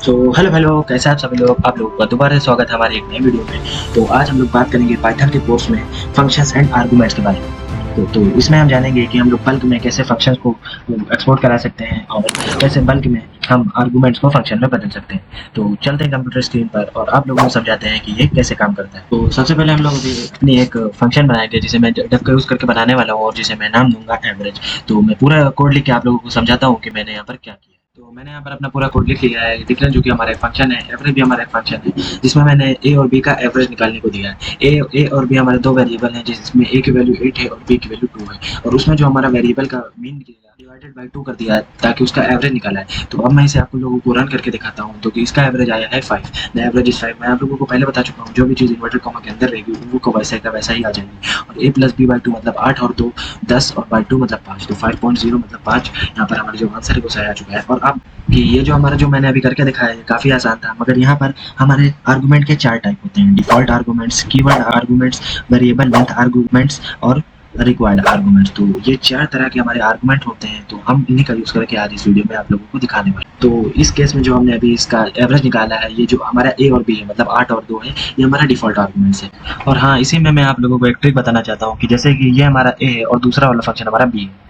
Hello hello, कैसे आप सभी लोग। आप लोगों का दोबारा स्वागत है हमारे एक नए वीडियो में। तो आज हम लोग बात करेंगे पाइथन के कोर्स में फंक्शंस एंड आर्गुमेंट्स के बारे में। तो इसमें हम जानेंगे कि हम लोग बल्क में कैसे फंक्शंस को एक्सपोर्ट करा सकते हैं और कैसे बल्क में हम आर्गुमेंट्स को फंक्शन में बदल सकते हैं। तो चलते हैं कंप्यूटर स्क्रीन पर और आप लोगों को समझाते हैं कि ये कैसे काम करता है। तो सबसे पहले हम लोग अभी अपनी एक फंक्शन बनाएंगे जिसे मैं डब का यूज़ करके बनाने वाला हूँ और जिसे मैं नाम दूंगा एवरेज। तो मैं पूरा कोड लिख के आप लोगों को समझाता हूँ कि मैंने यहाँ पर क्या किया। तो मैंने यहाँ पर अपना पूरा कोड लिख लिया है। डिफरेंस जो कि हमारा एक फंक्शन है, एवरेज भी हमारा एक फंक्शन है जिसमें मैंने ए और बी का एवरेज निकालने को दिया है। ए और बी हमारे दो वेरिएबल हैं जिसमें ए की वैल्यू 8 है और बी की वैल्यू 2 है और उसमें जो हमारा वेरिएबल का मीन डिवाइडेड बाय 2 कर दिया है ताकि उसका एवरेज निकाला है। तो अब मैं इसे आपको लोगों को रन करके दिखाता हूँ। तो कि इसका एवरेज आया है 5। The average is 5। मैं आप लोगों को पहले बता चुका हूँ जो भी चीज़ इन्वर्टेड कॉमा के अंदर रहेगी वो को वैसे का वैसा ही आ जाएगी। और ए प्लस बी बाई 2 मतलब 8 और 2 10 और बाई 2 मतलब 5। तो 5.0 मतलब 5 यहाँ पर हमारा जो आंसर है वो सही आ चुका है। और अब कि ये जो हमारा जो मैंने अभी करके दिखाया है काफ़ी आसान था, मगर यहाँ पर हमारे आर्गुमेंट के 4 टाइप होते हैं: default arguments, keyword arguments, variable length arguments और रिक्वायर्ड आर्गुमेंट्स। तो ये 4 तरह के हमारे आर्गुमेंट होते हैं। तो हम इन्हीं का यूज़ करके आज इस वीडियो में आप लोगों को दिखाने वाले हैं। तो इस केस में जो हमने अभी इसका एवरेज निकाला है, ये जो हमारा ए और बी है मतलब 8 और 2 है, ये हमारा डिफ़ॉल्ट आर्गुमेंट्स है। और हाँ, इसी में मैं आप लोगों को एक ट्रिक बताना चाहता हूँ कि जैसे कि ये हमारा ए है और दूसरा वाला फंक्शन हमारा बी है।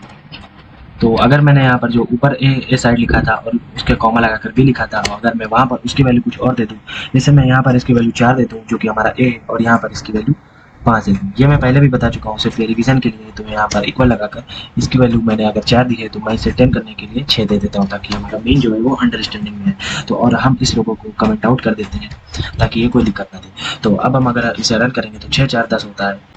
तो अगर मैंने यहाँ पर जो ऊपर ए साइड लिखा था और उसके कॉमा लगाकर बी लिखा था, अगर मैं वहाँ पर उसकी वैल्यू कुछ और दे दूँ, जैसे मैं यहाँ पर इसकी वैल्यू 4 दे दूँ जो कि हमारा ए, और यहाँ पर इसकी वैल्यू 5 दे दूँ। ये मैं पहले भी बता चुका हूँ सिर्फ ये रिवीजन के लिए। तो यहाँ पर इक्वल लगाकर इसकी वैल्यू मैंने अगर 4 दी है तो मैं इसे 10 करने के लिए 6 दे देता हूँ ताकि हमारा मेन जो है वो अंडरस्टैंडिंग में है। तो और हम इस लोगों को कमेंट आउट कर देते हैं ताकि ये कोई दिक्कत ना दे। तो अब हम अगर इसे रन करेंगे तो 6 4 10 होता है।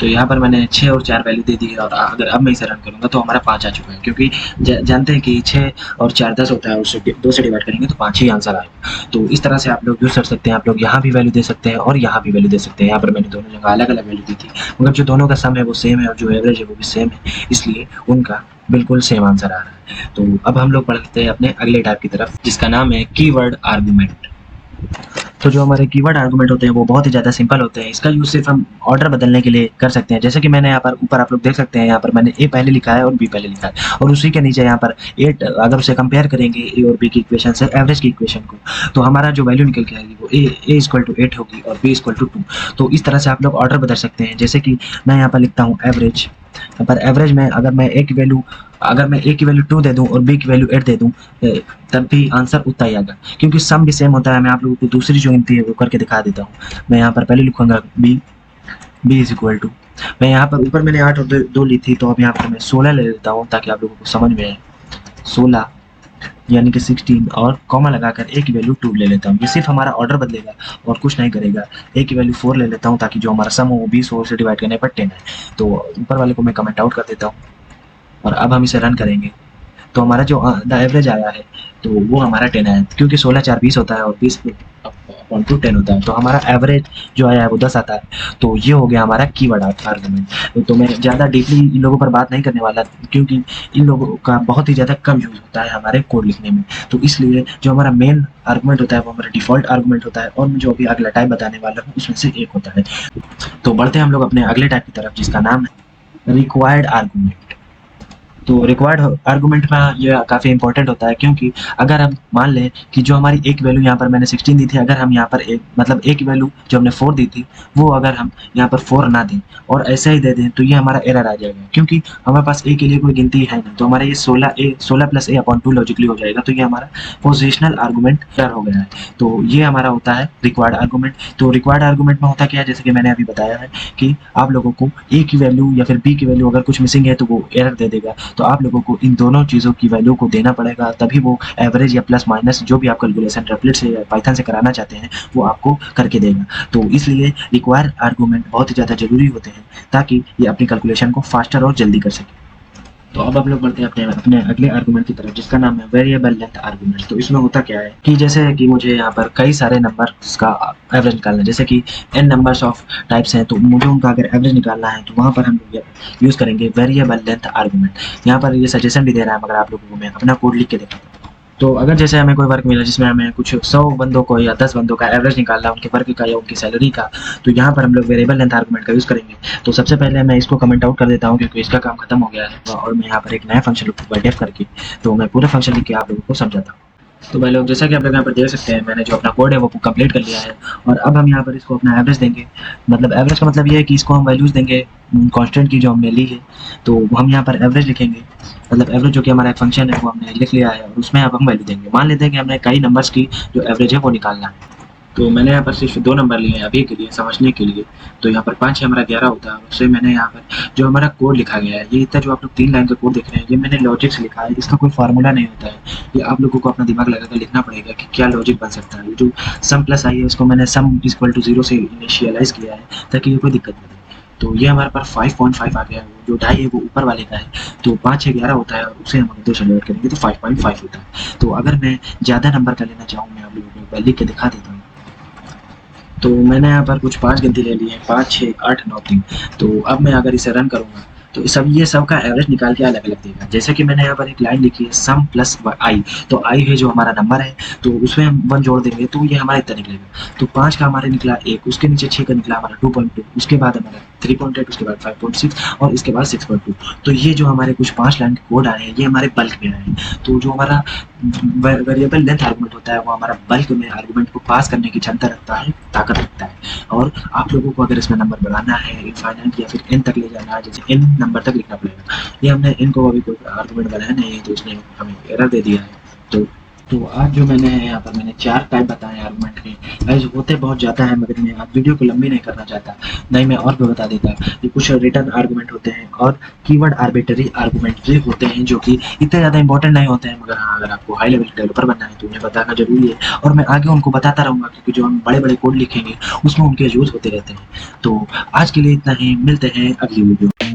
तो यहाँ पर मैंने 6 और 4 वैल्यू दे दी है और अगर अब मैं इसे रन करूँगा तो हमारा 5 आ चुका है, क्योंकि जानते हैं कि 6 और 4 10 होता है, उससे 2 से डिवाइड करेंगे तो 5 ही आंसर आएगा। तो इस तरह से आप लोग यूज़ कर सकते हैं। आप लोग यहाँ भी वैल्यू दे सकते हैं और यहाँ भी वैल्यू दे सकते हैं। यहाँ पर मैंने दोनों जगह अलग अलग वैल्यू दी थी, मगर जो दोनों का सम है वो सेम है और जो एवरेज है वो भी सेम है, इसलिए उनका बिल्कुल सेम आंसर आ रहा है। तो अब हम लोग बढ़ते हैं अपने अगले टाइप की तरफ जिसका नाम है कीवर्ड आर्गुमेंट। तो जो हमारे कीवर्ड आर्गुमेंट होते हैं वो बहुत ही ज़्यादा सिंपल होते हैं। इसका यूज़ सिर्फ हम ऑर्डर बदलने के लिए कर सकते हैं। जैसे कि मैंने यहाँ पर ऊपर आप लोग देख सकते हैं, यहाँ पर मैंने ए पहले लिखा है और बी पहले लिखा है और उसी के नीचे यहाँ पर 8 अगर उसे कंपेयर करेंगे ए और बी की इक्वेशन से एवरेज की इक्वेशन को, तो हमारा जो वैल्यू निकल के आएगी वो ए इक्वल टू 8 होगी और बी इक्वल टू 2। तो इस तरह से आप लोग ऑर्डर बदल सकते हैं। जैसे कि मैं यहाँ पर लिखता हूँ एवरेज, यहाँ पर एवरेज में अगर मैं ए की वैल्यू 2 दे दूँ और बी की वैल्यू 8 दे दूँ तब भी आंसर उतना ही आएगा, क्योंकि सम भी सेम होता है। मैं आप लोगों को दूसरी जो गिनती है वो करके दिखा देता हूँ। मैं यहाँ पर पहले लिखूँगा बी इज इक्वल टू, मैं यहाँ पर ऊपर मैंने 8 और 2 ली थी, तो अब यहाँ पर मैं 16 ले लेता हूँ ताकि आप लोगों को समझ में आए। 16 यानी कि 16 और कॉमा लगाकर ए की वैल्यू 2 ले लेता हूँ। ये सिर्फ हमारा ऑर्डर बदलेगा और कुछ नहीं करेगा। ए की वैल्यू 4 ले लेता हूँ ताकि जो हमारा सम हो वो 20 4 से डिवाइड करने पर 10 है। तो ऊपर वाले को मैं कमेंट आउट कर देता हूँ और अब हम इसे रन करेंगे तो हमारा जो द एवरेज आया है तो वो हमारा 10 है, क्योंकि 16 4 20 होता है और 20 अपॉन टू 10 होता है। तो हमारा एवरेज जो आया है वो 10 आता है। तो ये हो गया हमारा कीवर्ड आर्गुमेंट। तो मैं ज़्यादा डीपली इन लोगों पर बात नहीं करने वाला, क्योंकि इन लोगों का बहुत ही ज़्यादा कम यूज़ होता है हमारे कोड लिखने में। तो इसलिए जो हमारा मेन आर्गुमेंट होता है वो हमारा डिफ़ॉल्ट आर्गुमेंट होता है और जो अभी अगला टाइप बताने वाला हूँ उसमें से एक होता है। तो बढ़ते हैं हम लोग अपने अगले टाइप की तरफ जिसका नाम है रिक्वायर्ड आर्गुमेंट। तो रिक्वायर्ड आर्गुमेंट में ये काफ़ी इंपॉर्टेंट होता है, क्योंकि अगर हम मान लें कि जो हमारी एक वैल्यू यहाँ पर मैंने 16 दी थी, अगर हम यहाँ पर एक वैल्यू जो हमने 4 दी थी वो अगर हम यहाँ पर 4 ना दें और ऐसे ही दे दें तो ये हमारा एरर आ जाएगा, क्योंकि हमारे पास ए के लिए कोई गिनती है नहीं। तो हमारा ये 16 प्लस ए अपॉन 2 लॉजिकली हो जाएगा। तो ये हमारा पोजिशनल आर्गूमेंट एरर हो गया है। तो ये हमारा होता है रिक्वायर्ड आर्गूमेंट। तो रिक्वायर्ड आर्गूमेंट में होता क्या है, जैसे कि मैंने अभी बताया है कि आप लोगों को ए की वैल्यू या फिर बी की वैल्यू अगर कुछ मिसिंग है तो वो एरर दे देगा। तो आप लोगों को इन दोनों चीज़ों की वैल्यू को देना पड़ेगा, तभी वो एवरेज या प्लस माइनस जो भी आप कैलकुलेशन ट्रिपलेट से या पाइथन से कराना चाहते हैं वो आपको करके देगा। तो इसलिए रिक्वायर आर्गूमेंट बहुत ही ज़्यादा ज़रूरी होते हैं ताकि ये अपनी कैलकुलेशन को फास्टर और जल्दी कर सके। तो अब हम लोग बढ़ते हैं अपने अगले आर्गूमेंट की तरफ जिसका नाम है वेरिएबल लेंथ आर्गूमेंट। तो इसमें होता क्या है कि जैसे कि मुझे यहाँ पर कई सारे नंबर का एवरेज निकालना है, जैसे कि n नंबर्स ऑफ टाइप्स हैं, तो मुझे उनका अगर एवरेज निकालना है तो वहाँ पर हम लोग यूज़ करेंगे वेरिएबल लेंथ आर्गूमेंट। यहाँ पर ये सजेशन भी दे रहा है, मगर आप लोगों को मैं अपना कोड लिख के देता हूँ। तो अगर जैसे हमें कोई वर्क मिला जिसमें हमें कुछ 100 बंदों को या 10 बंदों का एवरेज निकालना है, उनके वर्क का या उनकी सैलरी का, तो यहाँ पर हम लोग वेरिएबल लेंथ आर्गुमेंट का यूज़ करेंगे। तो सबसे पहले मैं इसको कमेंट आउट कर देता हूँ क्योंकि इसका काम खत्म हो गया है और मैं यहाँ पर एक नया फंक्शन लिखूँगा डेफ करके। तो मैं पूरा फंक्शन लिख के आप लोगों को समझाता हूँ। तो भाई लोग जैसा कि आप लोग यहाँ पर देख सकते हैं, मैंने जो अपना कोड है वो कंप्लीट कर लिया है और अब हम यहाँ पर इसको अपना एवरेज देंगे। मतलब एवरेज का मतलब ये है कि इसको हम वैल्यूज़ देंगे कांस्टेंट की जो हमने ली है, तो हम यहाँ पर एवरेज लिखेंगे। मतलब एवरेज जो कि हमारा एक फंक्शन है वो हमने लिख लिया है और उसमें अब हम वैल्यू देंगे। मान लेते हैं कि हमने कई नंबर्स की जो एवरेज है वो निकालना है। तो मैंने यहाँ पर सिर्फ 2 नंबर लिए हैं अभी के लिए समझने के लिए। तो यहाँ पर 5 है हमारा 11 होता है, उससे मैंने यहाँ पर जो हमारा कोड लिखा गया है, ये इतना जो आप लोग 3 लाइन का कोड देख रहे हैं, ये मैंने लॉजिक से लिखा है। इसका कोई फार्मूला नहीं होता है, ये आप लोगों को अपना दिमाग लगाकर लिखना पड़ेगा कि क्या लॉजिक बन सकता है। जो सम प्लस आई है उसको मैंने सम इक्वल टू 0 से इनिशियलाइज़ किया है ताकि ये कोई दिक्कत ना दे। तो ये हमारे पास 5.5 आ गया है, जो ढाई है वो ऊपर वाले का है। तो 5 6 11 होता है और उसे हम 2 से डिवाइड करेंगे तो 5.5 होता है। तो अगर मैं ज़्यादा नंबर का लेना चाहूँ, मैं आप लोगों को लिख के दिखा देता हूँ। तो मैंने यहाँ पर कुछ 5 गिनती ले ली है, 5 6 8 9 3। तो अब मैं अगर इसे रन करूँगा तो ये सब का एवरेज निकाल के अलग अलग देगा। जैसे कि मैंने यहाँ पर एक लाइन लिखी है सम प्लस आई, तो आई है जो हमारा नंबर है, तो उसमें हम 1 जोड़ देंगे तो ये हमारा इतना निकलेगा। तो 5 का हमारे निकला 1, उसके नीचे 6 का निकला हमारा 2.2, उसके बाद हमारा 3.8, उसके बाद 5.6 और इसके बाद 6.2। तो ये जो हमारे कुछ 5 लाइन के कोड आए हैं ये हमारे बल्क में आए हैं। तो जो हमारा वेरिएबल लेंथ आर्गुमेंट होता है वो हमारा बल्क में आर्गुमेंट को पास करने की क्षमता रखता है, ताकत रखता है। और आप लोगों को अगर इसमें नंबर बढ़ाना है इनफाइनाइट या फिर n तक ले जाना है, जैसे n नंबर तक लिखना पड़ेगा। ये हमने n को अभी कोई आर्गुमेंट बनाया नहीं है तो उसने हमें एरर दे दिया है। तो आज जो मैंने यहाँ पर मैंने 4 टाइप बताए आर्गुमेंट के। गाइस होते बहुत ज़्यादा है मगर मैं आज वीडियो को लंबी नहीं करना चाहता, नहीं मैं और भी बता देता। ये कुछ रिटर्न आर्गुमेंट होते हैं और कीवर्ड आर्बिट्ररी आर्गुमेंट भी होते हैं जो कि इतने ज़्यादा इंपॉर्टेंट नहीं होते हैं, मगर हाँ अगर आपको हाई लेवल डेवलपर बनना है तो उन्हें बताना जरूरी है। और मैं आगे उनको बताता रहूँगा क्योंकि जो हम बड़े बड़े कोड लिखेंगे उसमें उनके यूज़ होते रहते हैं। तो आज के लिए इतना ही, मिलते हैं अगली वीडियो में।